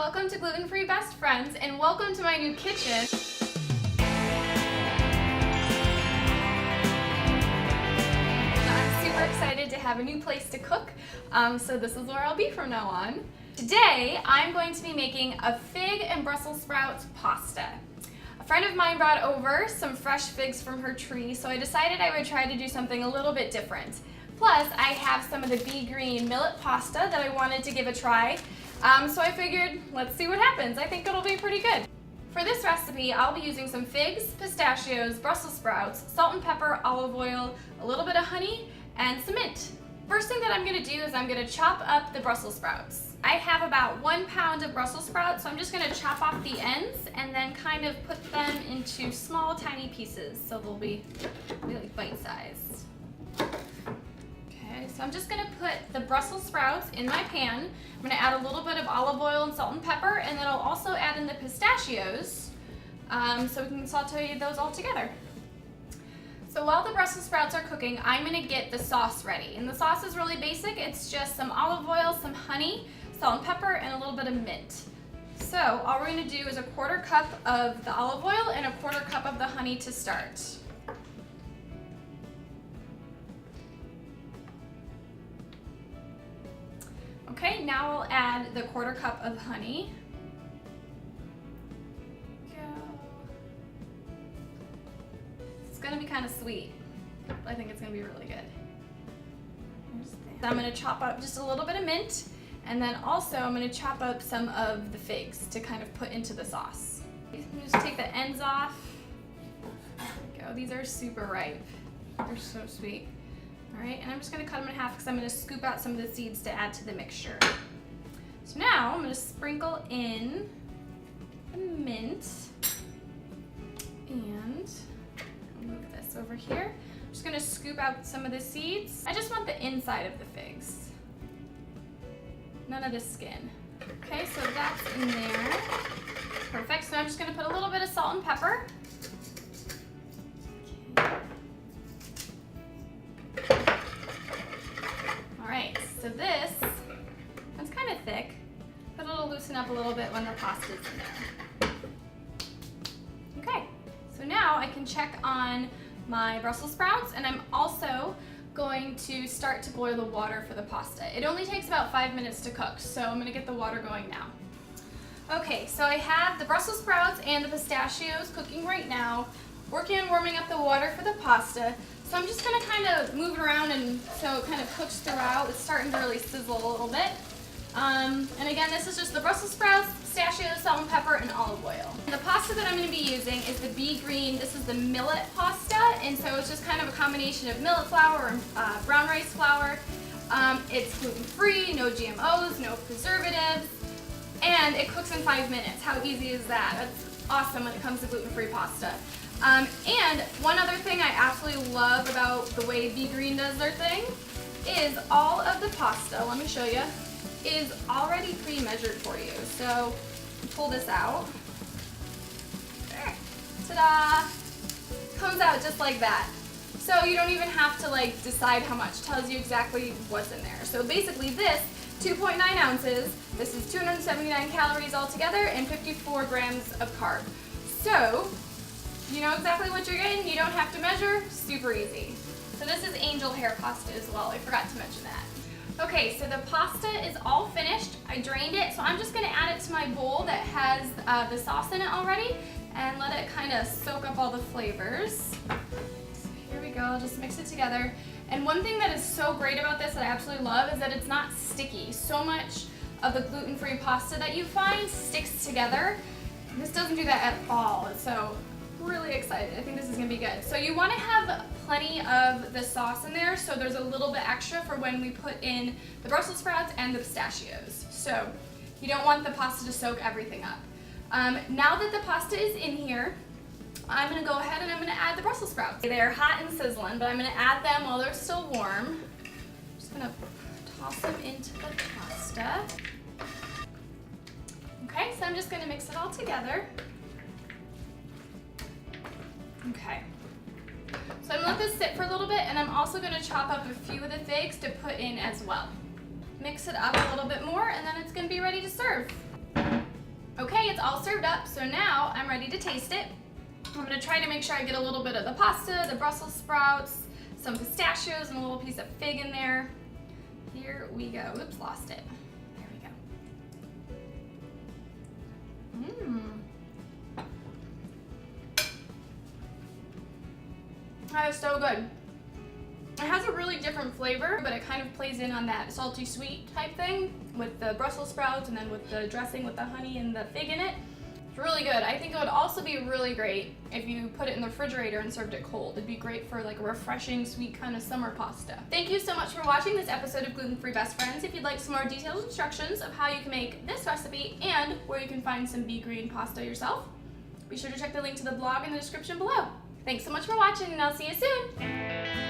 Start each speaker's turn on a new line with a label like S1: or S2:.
S1: welcome to Gluten-free Best Friends, and welcome to my new kitchen. I'm super excited to have a new place to cook, so this is where I'll be from now on. Today, I'm going to be making a fig and Brussels sprouts pasta. A friend of mine brought over some fresh figs from her tree, so I decided I would try to do something a little bit different. Plus, I have some of the Be Green millet pasta that I wanted to give a try. So I figured, let's see what happens. I think it'll be pretty good. For this recipe, I'll be using some figs, pistachios, Brussels sprouts, salt and pepper, olive oil, a little bit of honey, and some mint. First thing that I'm gonna do is I'm gonna chop up the Brussels sprouts. I have about 1 pound of Brussels sprouts, so I'm just gonna chop off the ends and then kind of put them into small, tiny pieces, so they'll be really bite-sized. So I'm just going to put the Brussels sprouts in my pan. I'm going to add a little bit of olive oil and salt and pepper, and then I'll also add in the pistachios so we can saute those all together. So while the Brussels sprouts are cooking, I'm going to get the sauce ready. And the sauce is really basic. It's just some olive oil, some honey, salt and pepper, and a little bit of mint. So all we're going to do is a 1/4 cup of the olive oil and a 1/4 cup of the honey to start. Okay, now I'll add the 1/4 cup of honey. It's gonna be kind of sweet. I think it's gonna be really good. I'm gonna chop up just a little bit of mint, and then also I'm gonna chop up some of the figs to kind of put into the sauce. Just take the ends off. There we go. These are super ripe. They're so sweet. All right, and I'm just gonna cut them in half because I'm gonna scoop out some of the seeds to add to the mixture. So now I'm gonna sprinkle in the mint, and I'll move this over here. I'm just gonna scoop out some of the seeds. I just want the inside of the figs, none of the skin. Okay, so that's in there. Perfect, so I'm just gonna put a little bit of salt and pepper. So this is kind of thick, but it'll loosen up a little bit when the pasta's in there. Okay, so now I can check on my Brussels sprouts, and I'm also going to start to boil the water for the pasta. It only takes about 5 minutes to cook, so I'm gonna get the water going now. Okay, so I have the Brussels sprouts and the pistachios cooking right now, working on warming up the water for the pasta. So I'm just gonna kind of move it around and so it kind of cooks throughout. It's starting to really sizzle a little bit. And again, this is just the Brussels sprouts, pistachios, salt and pepper, and olive oil. And the pasta that I'm gonna be using is the Be Green. This is the millet pasta, and so it's just kind of a combination of millet flour and brown rice flour. It's gluten-free, no GMOs, no preservatives, and it cooks in 5 minutes. How easy is that? That's awesome when it comes to gluten-free pasta. And one other thing I absolutely love about the way Be Green does their thing is all of the pasta, let me show you, is already pre-measured for you. So pull this out. Ta-da! Comes out just like that. So you don't even have to like decide how much. It tells you exactly what's in there. So basically this, 2.9 ounces, this is 279 calories altogether and 54 grams of carb. So you know exactly what you're getting, you don't have to measure, super easy. So this is angel hair pasta as well, I forgot to mention that. Okay, so the pasta is all finished. I drained it, so I'm just gonna add it to my bowl that has the sauce in it already and let it kind of soak up all the flavors. So here we go, I'll just mix it together. And one thing that is so great about this that I absolutely love is that it's not sticky. So much of the gluten-free pasta that you find sticks together. This doesn't do that at all, so really excited. I think this is gonna be good. So you wanna have plenty of the sauce in there so there's a little bit extra for when we put in the Brussels sprouts and the pistachios. So you don't want the pasta to soak everything up. Now that the pasta is in here, I'm gonna go ahead and I'm gonna add the Brussels sprouts. They're hot and sizzling, but I'm gonna add them while they're still warm. I'm just gonna toss them into the pasta. Okay, so I'm just gonna mix it all together. Okay, so I'm gonna let this sit for a little bit, and I'm also gonna chop up a few of the figs to put in as well. Mix it up a little bit more, and then it's gonna be ready to serve. Okay, it's all served up, so now I'm ready to taste it. I'm gonna try to make sure I get a little bit of the pasta, the Brussels sprouts, some pistachios, and a little piece of fig in there. Here we go. Oops, lost it. There we go. That is so good. It has a really different flavor, but it kind of plays in on that salty sweet type thing with the Brussels sprouts and then with the dressing with the honey and the fig in it. It's really good. I think it would also be really great if you put it in the refrigerator and served it cold. It'd be great for like a refreshing, sweet kind of summer pasta. Thank you so much for watching this episode of Gluten-free Best Friends. If you'd like some more detailed instructions of how you can make this recipe and where you can find some Be Green pasta yourself, be sure to check the link to the blog in the description below. Thanks so much for watching, and I'll see you soon.